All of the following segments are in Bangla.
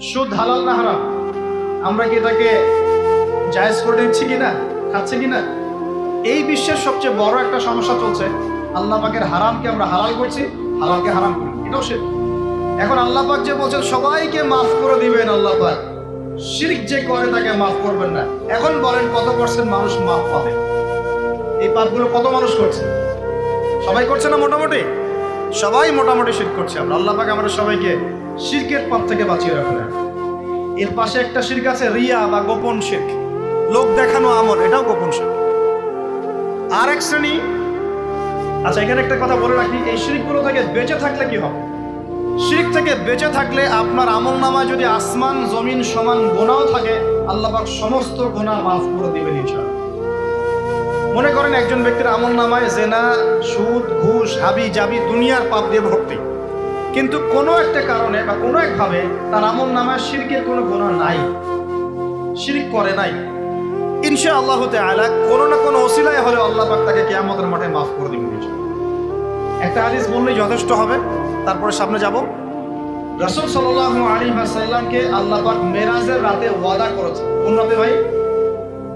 সুদ হালাল না হারাম? আমরা কি এটাকে জায়েজ করে দিচ্ছি কিনা, খাচ্ছি কিনা? এই বিশ্বের সবচেয়ে বড় একটা সমস্যা চলছে, আল্লাহ পাকের হারামকে আমরা হালাল করছি, হালালকে হারাম করি, এটাও শিরক। এখন আল্লাহ পাক যে বলছেন সবাইকে মাফ করে দিবেন, আল্লাহ পাক শিরক যে করে তাকে মাফ করবেন না। এখন বলেন কত পার্সেন্ট মানুষ মাফ পাবে? এই পাপগুলো কত মানুষ করছে? সবাই করছে না? মোটামুটি সবাই মোটামুটি শিরক করছে। আমরা আল্লাহ পাক আমাদের সবাইকে শিরকের পাপ থেকে বাঁচিয়ে রাখেন। এর পাশে একটা শিরক আছে রিয়া বা গোপন শিরক, লোক দেখানো আমল, এটাও গোপন শিরক। আর এক শ্রেণী, আচ্ছা এখানে একটা কথা বলে রাখি, এই শিরকগুলো থেকে বেঁচে থাকলে কি হবে? শিরক থেকে বেঁচে থাকলে আপনার আমল নামায় যদি আসমান জমিন সমান গুনাহ থাকে, আল্লাহ পাক সমস্ত গুনাহ মাফ করে দিবেন ইনশাআল্লাহ। মনে করেন একজন ব্যক্তির আমল নামায় জেনা, সুদ, ঘুষ, হাবি জাবি দুনিয়ার পাপ দিয়ে ভর্তি, কিন্তু কোনো একটা কারণে বা কোনো একভাবে তার আমল নামায় শিরকের কোনো গুনাহ নাই, শিরক করে নাই, ইনশাআল্লাহ তাআলা কোনো না কোনো ওসিলায় হলে আল্লাহ পাক তাকে কিয়ামতের মাঠে মাফ করে দিবেন ইনশাআল্লাহ। একটা হাদিস বললেই যথেষ্ট হবে, তারপরে সামনে যাব। রাসূল সাল্লাল্লাহু আলাইহি ওয়াসাল্লামকে আল্লাহ পাক মেরাজের রাতে ওয়াদা করেছেন। কোন রাতে ভাই?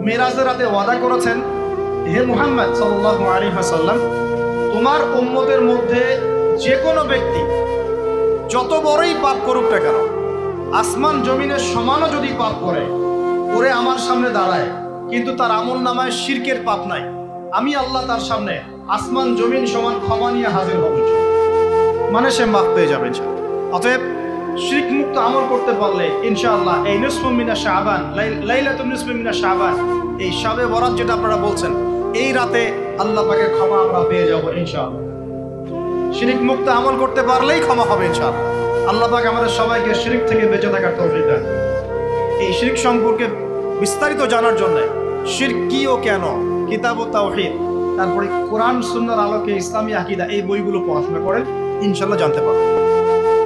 মেরাজের রাতে ওয়াদা করেছেন, হে মুহাম্মদ সাল্লাল্লাহু আলাইহি ওয়াসাল্লাম, তোমার উম্মতের মধ্যে যে কোনো ব্যক্তি যত বড়ই পাপ করুক না কেন, আসমান জমিনের সমানও যদি পাপ করে আমার সামনে দাঁড়ায়, কিন্তু তার আমল নামায় শিরকের পাপ নাই, আমি আল্লাহ তার সামনে আসমান জমিন সমান ক্ষমা নিয়ে হাজির হব, মানে সে মাফ পেয়ে যাবে। অতএব শিরক মুক্ত আমল করতে পারলে ইনশাআল্লাহ এই নিসফু মিনা শাবান, লাইলাতুন নিসফি মিনা শাবান, এই শবে বরাত যেটা আপনারা বলছেন, এই রাতে আল্লাহ পাকের ক্ষমা আমরা পেয়ে যাব ইনশাআল্লাহ। শিরক মুক্ত আমল করতে পারলেই ক্ষমা হবে ইনশাআল্লাহ। আল্লাহ পাক আমাদের সবাইকে শিরক থেকে বেঁচে থাকার তৌফিক দেন। এই শিরক সম্পর্কে বিস্তারিত জানার জন্য শিরক কি ও কেন, কিতাব ও তাওহীদ, তারপরে কোরআন সুন্নাহর আলোকে ইসলামী আকীদা, এই বইগুলো পড়াশোনা করেন, ইনশাআল্লাহ জানতে পারবেন।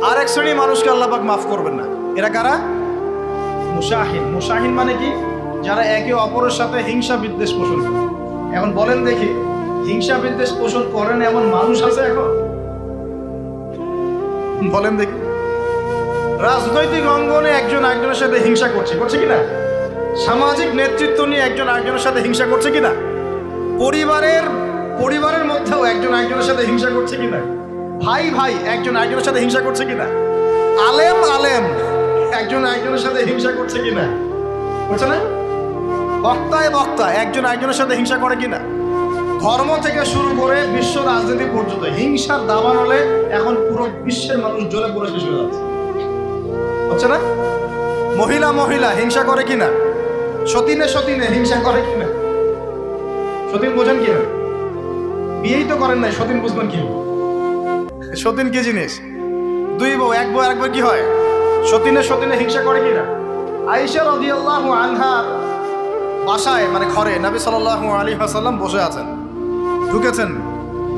আর এক শ্রেণীর মানুষকে আল্লাহ পাক মাফ করবেন না। এরা কারা? মুশাহিন। মুশাহিন মানে কি? যারা একে অপরের সাথে হিংসা বিদ্বেষ পোষণ করে। এখন বলেন দেখি, হিংসা বিদ্বেষ পোষণ করেন এমন মানুষ আছে এখন? বলেন দেখি। রাজনৈতিক অঙ্গনে একজন আরেকজনের সাথে হিংসা করছে কিনা? সামাজিক নেতৃত্ব নিয়ে একজন আরেকজনের সাথে হিংসা করছে কিনা? পরিবারের মধ্যেও একজন আরেকজনের সাথে হিংসা করছে কিনা? ভাই ভাই একজন আরেকজনের সাথে হিংসা করছে কিনা? আলেম একজন আরেকজনের সাথে হিংসা করছে কিনা? করছে না? বক্তা একজন আরেকজনের সাথে হিংসা করে কিনা? ধর্ম থেকে শুরু করে বিশ্ব রাজনীতি পর্যন্ত হিংসার দাবান হলে এখন পুরো বিশ্বের মানুষ জ্বলে পুরো শেষ হয়ে যাচ্ছে, হচ্ছে না? মহিলা হিংসা করে কিনা? সতীনে হিংসা করে কিনা? সতীন বোঝেন কিনা? বিয়েই তো করেন নাই, সতীন বুঝবেন কি? সতীন কি জিনিস? দুই বউ, এক বউ আরেকবার কি হয়? সতীনে হিংসা করে কিনা? আয়েশা রাদিয়াল্লাহু আনহা বাসায়, মানে ঘরে নবী সাল্লাল্লাহু আলাইহি ওয়াসাল্লাম বসে আছেন, ঢুকেছেন,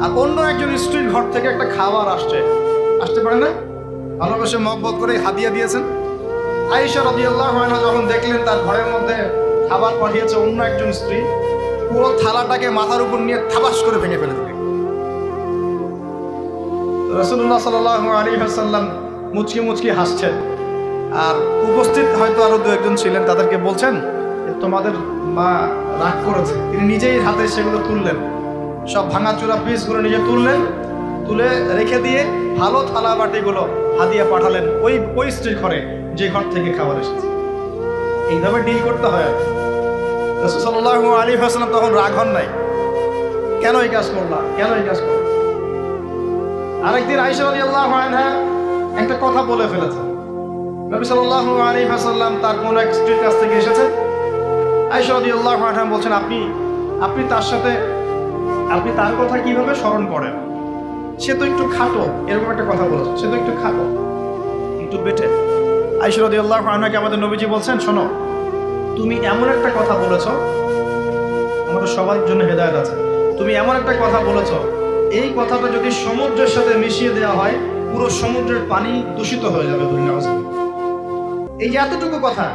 আর অন্য একজন স্ত্রীর ঘর থেকে একটা খাবার আসতে পারে না, ভালোবেসে মহব্বত করে হাদিয়া দিয়েছেন। আয়েশা রাদিয়াল্লাহু আনহা যখন দেখলেন তার ঘরের মধ্যে খাবার পাঠিয়েছে অন্য একজন স্ত্রী, পুরো থালাটাকে মাথার উপর নিয়ে থাবাস করে ভেঙে ফেলে দিলেন। রাসূলুল্লাহ সাল্লাল্লাহু আলাইহি ওয়াসাল্লাম মুচকি হাসছেন, আর উপস্থিত হয়তো আরো দু একজন ছিলেন, তাদেরকে বলছেন তোমাদের মা রাগ করেছে। তিনি নিজেই হাতে সেগুলো তুললেন, সব ভাঙাচোরা পিসগুলো নিজে তুলে রেখে দিয়ে ভালো থালা বাটিগুলো হাদিয়া পাঠালেন ওই স্ত্রীর ঘরে, যে ঘর থেকে খাবার এসেছে। এইভাবে ডিল করতে হয়। রাসূল সাল্লাল্লাহু আলাইহি ওয়াসাল্লাম তখন রাগ হন নাই, কেন এই কাজ করলা? আরেকদিন আয়েশা রাদিয়াল্লাহু আনহা একটা কথা বলে ফেলেছে। নবী সাল্লাল্লাহু আলাইহি ওয়াসাল্লাম তার কোন এক স্ত্রীর কাছ থেকে এসেছেন, আয়েশা রাদিয়াল্লাহু আনহা বলছেন, আপনি তার কথা কিভাবে স্মরণ করেন? সে তো একটু খাটো, এরকম একটা কথা বলেছে, সে তো একটু খাটো, একটু বেটে। আয়েশা রাদিয়াল্লাহু আনহাকে আমাদের নবীজি বলছেন, শোনো, তুমি এমন একটা কথা বলেছো, আমাদের সবার জন্য হেদায়েত আছে, তুমি এমন একটা কথা বলেছো, এই কথাটা যদি সমুদ্রের সাথে মিশিয়ে দেওয়া হয়, পুরো সমুদ্রের পানি দূষিত হয়ে যাবে। এই যে এতটুকু কথা,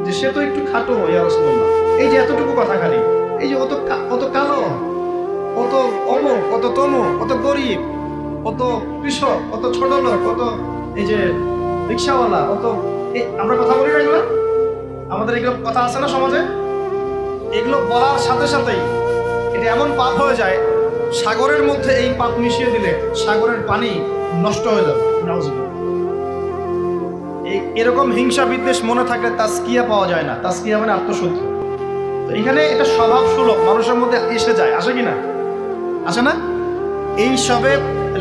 যে সে তো একটু খাটো, ইয়া রাসূলুল্লাহ, এই যে এতটুকু কথা, খালি এই যে অত কালো, অত অমুক, অত তমুক, অত গরিব, অত কৃষক, অত ছোট লোক, অত এই যে রিক্সাওয়ালা, অত আমরা কথা বলি না এগুলো, আমাদের এগুলো কথা আছে না সমাজে, এগুলো বলার সাথে সাথেই এটা এমন পাপ হয়ে যায়, সাগরের মধ্যে এই পাপ মিশিয়ে দিলে সাগরের পানি নষ্ট হয়ে যাবে। এরকম হিংসা বিদ্বেষ মনে থাকলে তাজকিয়া পাওয়া যায় না। তাজকিয়া মানে আত্মশুদ্ধি। তো এখানে এটা স্বভাব সুলভ মানুষের মধ্যে এসে যায়, আসে কি না? আসে না? এই সবে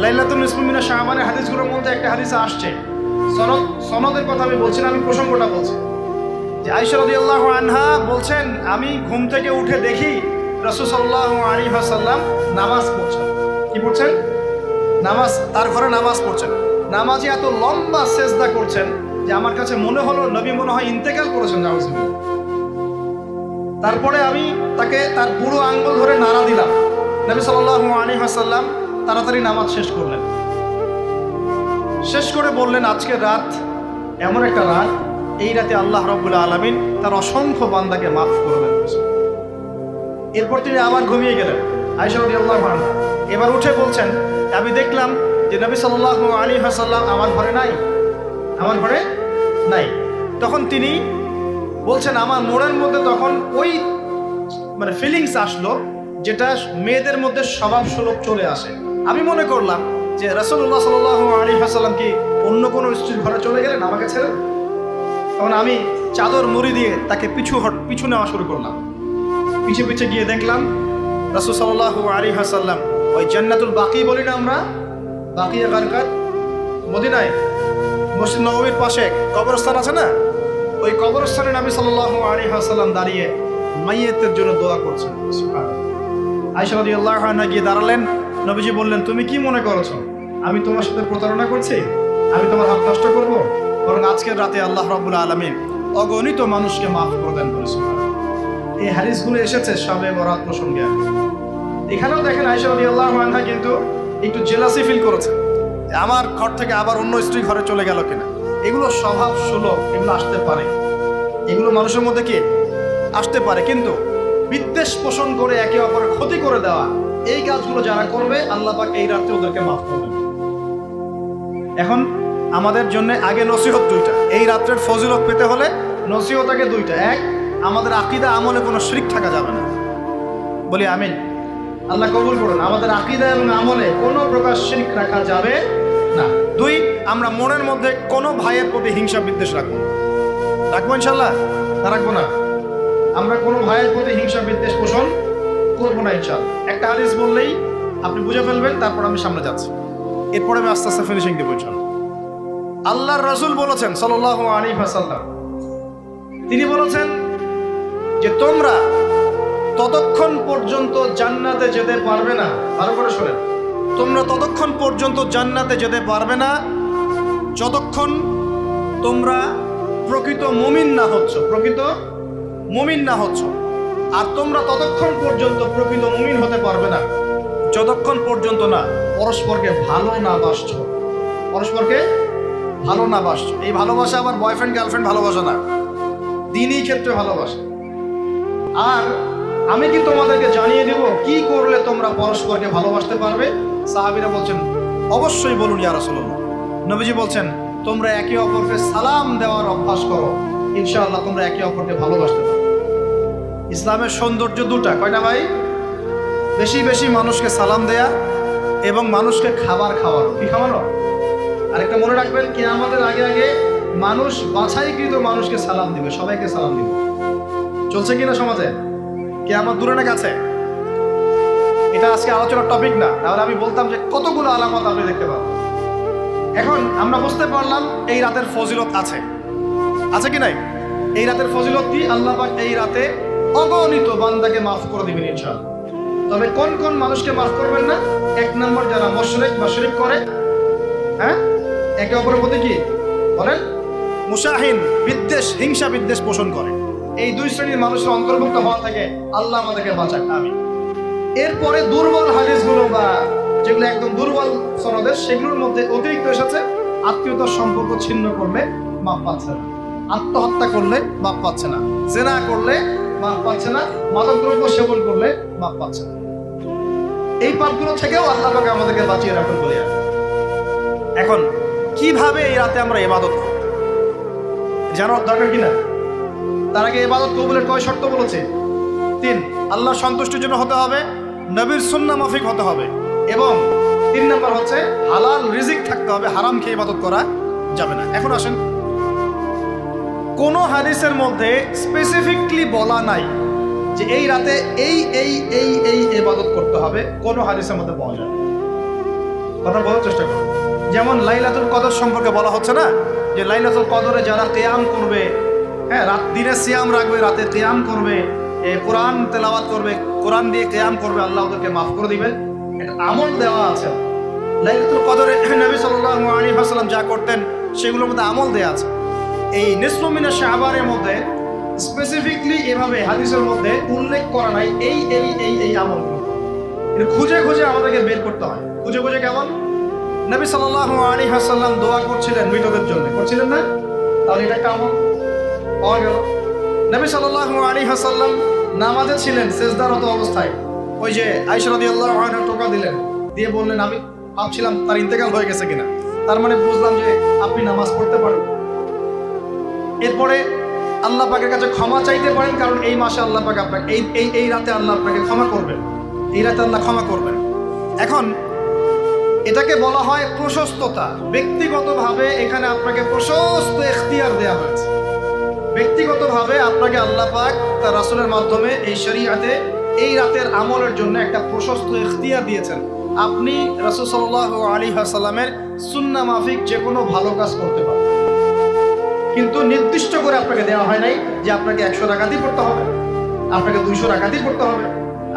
লাইলাতুল নিসফু মিনাশ শাবানের হাদিসগুলোর মধ্যে একটা হাদিসে আসছে, সনদের কথা আমি বলছি না, আমি প্রসঙ্গটা বলছি, যে আয়েশা রাদিয়াল্লাহু আনহা বলছেন, আমি ঘুম থেকে উঠে দেখি রাসূল সাল্লাল্লাহু আলাইহি ওয়াসাল্লাম নামাজ পড়ছেন। কি পড়ছেন? নামাজ, তার ঘরে নামাজ পড়ছেন। নামাজে এত লম্বা সেজদা করছেন যে আমার কাছে মনে হলো নবী মনে হয় ইন্তেকাল করেছেন। তারপরে আমি তাকে তার বুড়ো আঙ্গুল ধরে নাড়া দিলাম। নবী সাল্লাল্লাহু আলাইহি ওয়াসাল্লাম তাড়াতাড়ি নামাজ শেষ করলেন, শেষ করে বললেন, আজকের রাত এমন একটা রাত, এই রাতে আল্লাহ রাব্বুল আলামিন তার অসংখ্য বান্দাকে মাফ করবেন। এরপর তিনি আবার ঘুমিয়ে গেলেন। আয়েশা রাদিয়াল্লাহু আনহা এবার উঠে বলছেন, আমি দেখলাম যে নবী সাল্লাল্লাহু আলাইহি ওয়াসাল্লাম আমার ঘরে নাই, আমার ঘরে নাই। তখন তিনি বলছেন, আমার মনের মধ্যে তখন ওই মানে ফিলিংস আসলো যেটা মেয়েদের মধ্যে স্বভাব সুলভ চলে আসে। আমি মনে করলাম যে রাসূলুল্লাহ সাল্লাল্লাহু আলাইহি ওয়াসাল্লাম কি অন্য কোনো স্ত্রীর ঘরে চলে গেলেন আমাকে ছেড়ে। তখন আমি চাদর মুড়ি দিয়ে তাকে পিছু নেওয়া শুরু করলাম। পিছে পিছে গিয়ে দেখলাম রাসূল সাল্লাল্লাহু আলাইহি ওয়াসাল্লাম ওই জান্নাতুল বাকি বলি না আমরা, বাকিয়া গারকাত, মদিনায় মসজিদ নববীর পাশে কবরস্থান আছে না, ওই কবরস্থানে নবী সাল্লাল্লাহু আলাইহি ওয়াসাল্লাম দাঁড়িয়ে মাইয়িতের জন্য দোয়া করছেন। সুবহানাল্লাহ। আয়েশা রাদিয়াল্লাহু আনহা গিয়ে দাঁড়ালেন। নবীজি বললেন, তুমি কি মনে করছো আমি তোমার সাথে প্রতারণা করছি? আমি তোমার হাত নষ্ট করব? বরং আজকের রাতে আল্লাহ রাব্বুল আলামিন অগণিত মানুষকে মাফ করে দেন বলেছেন। এই হাদিসগুলো এসেছে শবে বরাত প্রসঙ্গে। এখানেও দেখেন আয়েশা রাদিয়াল্লাহু আনহা কিন্তু একটু জেলাসি ফিল করেছে, আমার ঘর থেকে আবার অন্য স্ত্রী ঘরে চলে গেল কিনা। এগুলো স্বভাব সুলভ, এগুলো আসতে পারে, এগুলো মানুষের মধ্যে কি আসতে পারে। কিন্তু বিদ্বেষ পোষণ করে একে অপরের ক্ষতি করে দেওয়া, এই কাজগুলো যারা করবে আল্লাহ পাক এই রাতে ওদেরকে মাফ করবেন। এখন আমাদের জন্য আগে নসিহত দুইটা। এই রাত্রের ফজিলত পেতে হলে নসিহত আগে দুইটা। এক, আমাদের আকীদা আমলে কোনো শিরক থাকা যাবে না, বলি আমিন। আল্লাহ কবুল করুন। আমাদের আকীদা এবং আমলে কোনো প্রকার শিরক রাখা যাবে না। দুই, আমরা মনের মধ্যে কোনো ভাইয়ের প্রতি হিংসা বিদ্বেষ রাখবো না। রাখবো ইনশাল্লাহ? না রাখবো না। আমরা কোনো ভাইয়ের প্রতি হিংসা বিদ্বেষ পোষণ করবো না ইনশাল্লাহ। একটা হাদিস বললেই আপনি বুঝে ফেলবেন, তারপর আমি সামনে যাচ্ছি, এরপরে আমি আস্তে আস্তে ফিনিশিং দেবো ইনশাল্লাহ। আল্লাহর রাসূল বলেছেন সাল্লাল্লাহু আলাইহি ওয়াসাল্লাম, তিনি বলেছেন যে তোমরা ততক্ষণ পর্যন্ত জান্নাতে যেতে পারবে না, ভালো করে শোনেন, তোমরা ততক্ষণ পর্যন্ত জান্নাতে যেতে পারবে না যতক্ষণ তোমরা প্রকৃত মুমিন না হচ্ছ, প্রকৃত মুমিন না হচ্ছ। আর তোমরা ততক্ষণ পর্যন্ত প্রকৃত মুমিন হতে পারবে না যতক্ষণ পর্যন্ত না পরস্পরকে ভালো না বাসছ, পরস্পরকে ভালো না বাসছ। এই ভালোবাসা আবার বয়ফ্রেন্ড গার্লফ্রেন্ড ভালোবাসা না, দিনই ক্ষেত্রে ভালোবাসা। আর আমি কি তোমাদেরকে জানিয়ে দেব কি করলে তোমরা পরস্পরকে ভালোবাসতে পারবে? সাহাবীরা বলছেন, অবশ্যই বলুন ইয়া রাসূলুল্লাহ। নবীজি বলছেন, তোমরা একে অপরকে সালাম দেওয়ার অভ্যাস করো, ইনশাআল্লাহ তোমরা একে অপরকে ভালোবাসতে পারবে। ইসলামের সৌন্দর্য দুটা, কয়টা ভাই? বেশি বেশি মানুষকে সালাম দেয়া এবং মানুষকে খাবার খাওয়ানো। কি খাওয়ানো? আরেকটা মনে রাখবেন, কিয়ামতের আগে আগে মানুষ বাছাইকৃত মানুষকে সালাম দিবে, সবাইকে সালাম দিবে। চলছে কিনা সমাজে? কিয়ামত দূরে না কাছে? এটা আজকে আলোচনার টপিক না, তাহলে আমি বলতাম যে কতগুলো আলামত আপনি দেখতে পাবেন। এখন আমরা বুঝতে পারলাম এই রাতের ফজিলত আছে, আছে কি নাই? এই রাতের ফজিলত কি? আল্লাহ পাক এই রাতে অগণিত বান্দাকে মাফ করে দিবেন ইনশাআল্লাহ। তবে কোন কোন মানুষকে মাফ করবেন না? এক নম্বর, যারা মুশরিক বা শিরক করে, হ্যাঁ, একে অপরের প্রতি কি বলেন, মুশাহিন, বিদ্বেষ, হিংসা বিদ্বেষ পোষণ করে, এই দুই শ্রেণীর মানুষের অন্তর্ভুক্ত হওয়া থেকে আল্লাহ আমাদেরকে বাঁচাক, আমিন। এরপরে দুর্বল হাদিসগুলো বা যেগুলো একদম দুর্বল সনদের, সেগুলোর মধ্যে অতিরিক্ত এসেছে আত্মীয়তার সম্পর্ক ছিন্ন করলে মাপ পাচ্ছে না, আত্মহত্যা করলে মাপ পাচ্ছে না, জেনা করলে মাপ পাচ্ছে না, মাদকদ্রব্য সেবন করলে মাপ পাচ্ছে না। এই পাপগুলো থেকেও আল্লাহ পাক আমাদেরকে বাঁচিয়ে রাখুন বলে। এখন কিভাবে এই রাতে আমরা ইবাদত করব? জানো দরকার কিনা? তার আগে ইবাদত কবুলের কয় শর্ত বলেছে? 3। আল্লাহর সন্তুষ্টির জন্য হতে হবে, নবীর সুন্নাহ মাফিক হতে হবে, এবং 3 নম্বর হচ্ছে হালাল রিজিক থাকতে হবে, হারাম খেয়ে ইবাদত করা যাবে না। এখন আসেন, কোন হাদিসের মধ্যে স্পেসিফিকলি বলা নাই যে এই রাতে এই এই এই এই ইবাদত করতে হবে, কোন হাদিসের মধ্যে পাওয়া যায়? কথা বলার চেষ্টা করুন। যেমন লাইলাতুল কদর সম্পর্কে বলা হচ্ছে না, যে লাইলাতুল কদরে যারা কিয়াম করবে, হ্যাঁ, রাত দিনে সিয়াম রাখবে, রাতে কিয়াম করবে, কোরআন তেলাওয়াত করবে, কোরআন দিয়ে কিয়াম করবে, আল্লাহ ওদেরকে মাফ করে দিবেন। এটা আমল দেওয়া আছে। লাইলাতুল কদরে নবী সাল্লাল্লাহু আলাইহি ওয়াসাল্লাম যা করতেন সেগুলোর মধ্যে আমল দেওয়া আছে। এই নিসফু মিনাশ শাবানের মধ্যে স্পেসিফিকলি এভাবে হাদিসের মধ্যে উল্লেখ করা নাই এই এই এই এই আমলগুলো। এটা খুঁজে খুঁজে আমাদেরকে বের করতে হয়। খুঁজে খুঁজে কেমন? নবী সাল্লাল্লাহু আলাইহি ওয়াসাল্লাম দোয়া করছিলেন মৃতদের জন্য, করছিলেন না? তাহলে এটা একটা আমল পাওয়া গেল। নবী সাল্লাল্লাহু আলাইহি ওয়াসাল্লাম নামাজে ছিলেন সিজদারত অবস্থায়, ওই যে আয়েশা রাদিয়াল্লাহু আনহা টোকা দিলেন, দিয়ে বললেন আমি ভাবছিলাম তার ইন্তেকাল হয়ে গেছে কিনা, তার মানে বুঝলাম যে আপনি নামাজ পড়তে পারেন। এরপরে আল্লাহ পাকের কাছে ক্ষমা চাইতে পারেন, কারণ এই মাসে আল্লাহ পাক আপনাকে এই রাতে আল্লাহ আপনাকে ক্ষমা করবেন, এই রাতে আল্লাহ ক্ষমা করবেন। এখন এটাকে বলা হয় প্রশস্ততা। ব্যক্তিগতভাবে এখানে আপনাকে প্রশস্ত ইখতিয়ার দেওয়া হয়েছে। ব্যক্তিগতভাবে আপনাকে আল্লাহ পাক তার রাসূলের মাধ্যমে এই শরীয়তে এই রাতের আমলের জন্য একটা প্রশস্ত ইখতিয়ার দিয়েছেন। আপনি রাসূল সাল্লাল্লাহু আলাইহি ওয়াসাল্লামের সুন্নাহ মাফিক যে কোনো ভালো কাজ করতে পারেন, কিন্তু নির্দিষ্ট করে আপনাকে দেওয়া হয় নাই যে আপনাকে 100 রাকাতই পড়তে হবে, আপনাকে 200 রাকাতই পড়তে হবে,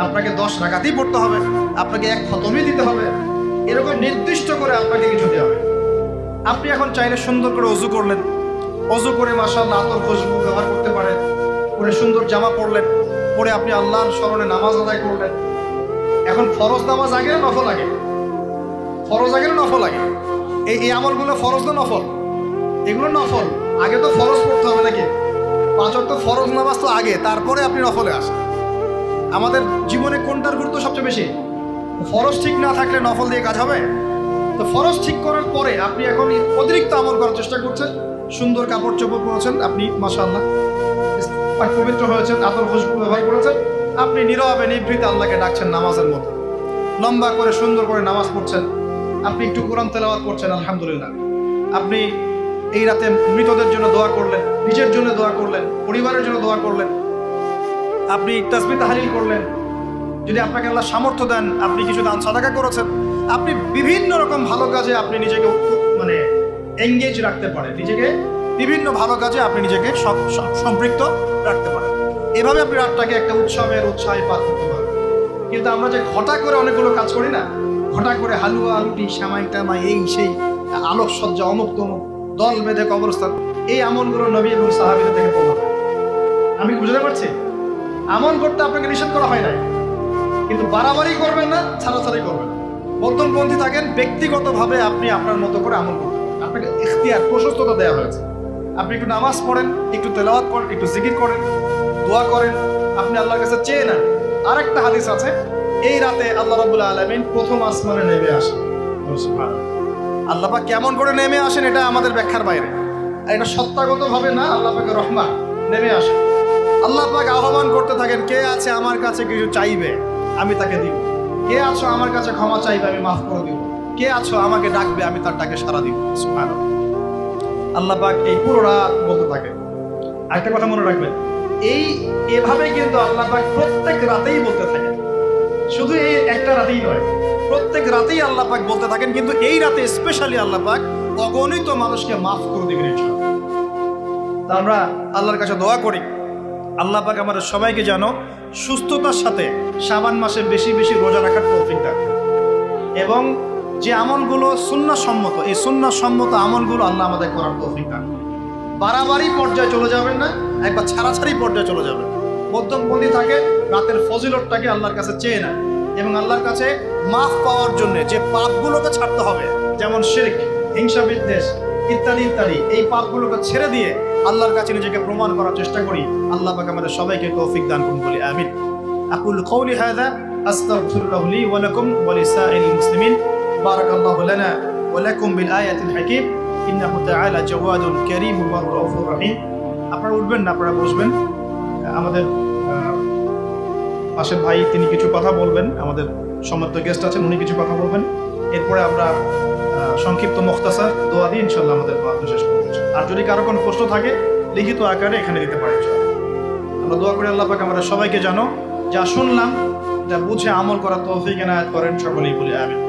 আপনাকে 10 রাকাতই পড়তে হবে, আপনাকে 1 খতমই দিতে হবে, এরকম নির্দিষ্ট করে আপনাকে কিছু দেওয়া হবে। আপনি এখন চাইলে সুন্দর করে ওযু করলেন, ওযু করে মাশাআল্লাহ আতর খুশবু ব্যবহার করতে পারেন, পরে সুন্দর জামা পরলেন, পরে আপনি আল্লাহর স্মরণে নামাজ আদায় করলেন। এখন ফরজ নামাজ আগে না নফল আগে? ফরজ আগে না নফল আগে? এই আমলগুলো ফরজ না নফল? এগুলো নফল। আগে তো ফরজ পড়তে হবে নাকি? 5 ওয়াক্ত ফরজ নামাজ তো আগে, তারপরে আপনি নফলে আসেন। আমাদের জীবনে কোনটার গুরুত্ব সবচেয়ে বেশি? ফরজ ঠিক না থাকলে নফল দিয়ে কাজ হবে? তো ফরজ ঠিক করার পরে আপনি এখন অতিরিক্ত আমল করার চেষ্টা করছেন, সুন্দর কাপড় চোপড় পরেছেন, আপনি মাশাআল্লাহ পবিত্র হয়েছেন, আতর খুশবু ব্যবহার করেছেন, আপনি নীরবে নিভৃতে আল্লাহকে ডাকছেন নামাজের মতো, লম্বা করে সুন্দর করে নামাজ পড়ছেন, আপনি একটু কোরআন তেলাওয়াত করছেন, আলহামদুলিল্লাহ। আপনি এই রাতে মৃতদের জন্য দোয়া করলেন, নিজের জন্য দোয়া করলেন, পরিবারের জন্য দোয়া করলেন, আপনি তাসবিহ তাহলিল করলেন, যদি আপনাকে আল্লাহ সামর্থ্য দেন আপনি কিছু দান সাদাকা করেছেন, আপনি বিভিন্ন রকম ভালো কাজে আপনি নিজেকে মানে এঙ্গেজ রাখতে পারেন, নিজেকে বিভিন্ন ভালো কাজে আপনি নিজেকে সম্পৃক্ত রাখতে পারেন। এভাবে আপনি রাতটাকে একটা উৎসাহে পার করতে পারেন। কিন্তু আমরা যে ঘটা করে অনেকগুলো কাজ করি না, ঘটা করে হালুয়া রুটি সামাই টামাই এই সেই আলোকসজ্জা অমুক তমুক দল বেঁধে কবরস্থান, এই আমলগুলো নবী এবং সাহাবীদের থেকে প্রমাণ। আমি বুঝতে পারছি আমল করতে আপনাকে নিষেধ করা হয় নাই, কিন্তু বাড়াবাড়ি করবেন না, ছাড়াছাড়ি করবেন। মধ্যমপন্থী থাকেন, ব্যক্তিগতভাবে আপনি আপনার মতো করে আমল করবেন। আপনাকে ইখতিয়ার প্রশস্ততা দেওয়া হয়েছে। আপনি একটু নামাজ পড়েন, একটু তেলাওয়াত করেন, একটু জিকির করেন, দোয়া করেন, আপনি আল্লাহর কাছে চেয়ে নেন। আরেকটা হাদিস আছে, এই রাতে আল্লাহ রাব্বুল আলামিন প্রথম আসমানে নেমে আসেন। আল্লাহ পাক কেমন করে নেমে আসেন এটা আমাদের ব্যাখ্যার বাইরে, আর এটা সত্তাগতভাবে না, আল্লাহ পাকের রহমান নেমে আসেন। আল্লাহ পাক আহ্বান করতে থাকেন, কে আছে আমার কাছে কিছু চাইবে আমি তাকে দিব, কে আছো আমার কাছে ক্ষমা চাইবে আমি মাফ করে দিব, কে আছো আমাকে ডাকবে আমি তার ডাকে সাড়া দিব। সুবহানাল্লাহ। আল্লাহ পাক এই পুরো রাত বলতে থাকে। আরেকটা কথা মনে রাখবেন, এভাবে কিন্তু আল্লাহ পাক প্রত্যেক রাতেই বলতে থাকেন, শুধু এই একটা রাতেই নয়, প্রত্যেক রাতেই আল্লাহ পাক বলতে থাকেন। কিন্তু এই রাতে স্পেশালি আল্লাহ পাক অগণিত মানুষকে মাফ করে দিবেন ইনশাআল্লাহ। তা আমরা আল্লাহর কাছে দোয়া করি, আল্লাহ পাক আমাদের সবাইকে যেন সুস্থতার সাথে শাবান মাসে বেশি বেশি রোজা রাখার তৌফিক দেন, এবং যে আমলগুলো সুন্নাহসম্মত এই সুন্নাহসম্মত আমলগুলো আল্লাহ আমাদের করার তৌফিক দেন। বাড়াবাড়ি পর্যায়ে চলে যাবেন না, একবার ছাড়াছাড়ি পর্যায়ে চলে যাবেন। মধ্যমপন্থী থাকে, রাতের ফজিলতটাকে আল্লাহর কাছে চেয়ে নেয়, এবং আল্লাহর কাছে মাফ পাওয়ার জন্য যে পাপগুলোকে ছাড়তে হবে, যেমন শিরক, হিংসা বিদ্বেষ ইত্যাদি ইত্যাদি, এই পাপগুলোকে ছেড়ে দিয়ে আল্লাহর কাছে নিজেকে প্রমাণ করার চেষ্টা করি। আল্লাহ পাক আমাদের সবাইকে তৌফিক দান করুন বলি আমিন। আকুল কওলি হাযা আস্তাগফিরুল্লাহ লি ওয়া লাকুম ওয়া লিসাইরিল মুসলিমিন। বারাকাল্লাহু লানা ওয়া লাকুম বিল আয়াতিল হাকীম। ইন্নাহু তাআলা জাওয়াদুন কারীমুন ওয়া রাউফুর রহিম। আপনারা উঠবেন না, আপনারা বসবেন। আমাদের পাশের ভাই তিনি কিছু কথা বলবেন, আমাদের সম্মানিত গেস্ট আছেন উনি কিছু কথা বলবেন, এরপরে আমরা সংক্ষিপ্ত মুখতাসার দোয়া দিয়ে ইনশাআল্লাহ আমাদের ওয়াজ শেষ করব। আর যদি কারো কোনো প্রশ্ন থাকে লিখিত আকারে এখানে দিতে পারেন। আমরা দোয়া করি আল্লাহ পাক আমাদের সবাইকে যেন যা শুনলাম যা বুঝে আমল করার তৌফিক এনায়েত করেন, সকলেই বলি আমিন।